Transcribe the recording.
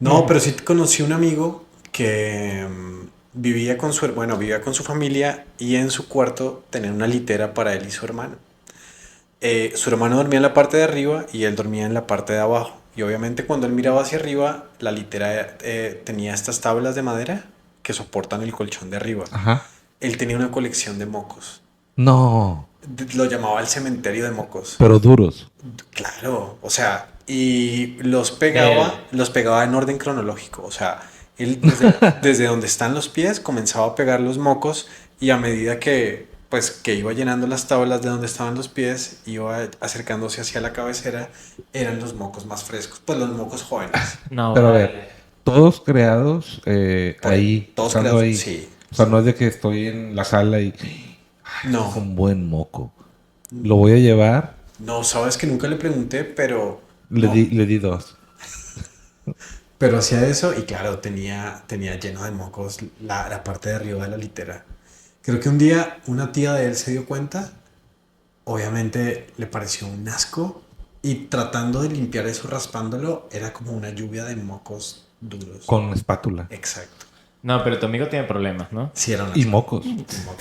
No, pero sí conocí un amigo que vivía con su familia y en su cuarto tenía una litera para él y su hermano. Su hermano dormía en la parte de arriba y él dormía en la parte de abajo. Y obviamente cuando él miraba hacia arriba, la litera tenía estas tablas de madera que soportan el colchón de arriba. Ajá. Él tenía una colección de mocos. No, Lo llamaba el cementerio de mocos. pero duros. Claro, o sea, y Del... los pegaba en orden cronológico. O sea, él desde donde están los pies comenzaba a pegar los mocos y a medida que iba llenando las tablas de donde estaban los pies, iba acercándose hacia la cabecera, eran los mocos más frescos, pues los mocos jóvenes. No, Pero a ver, vale. todos creados Por él, ahí, todos estando creados, ahí. sí, O sea, no es de que estoy en la sala y este es no, un buen moco. Lo voy a llevar. no, sabes que nunca le pregunté, pero Le di, no, le di dos. pero hacía eso y claro, tenía lleno de mocos la parte de arriba de la litera. Creo que un día una tía de él se dio cuenta, obviamente le pareció un asco y tratando de limpiar eso raspándolo era como una lluvia de mocos duros. Con espátula. Exacto. No, pero tu amigo tiene problemas, ¿no? Sí, era un Y asco. mocos. Un moco.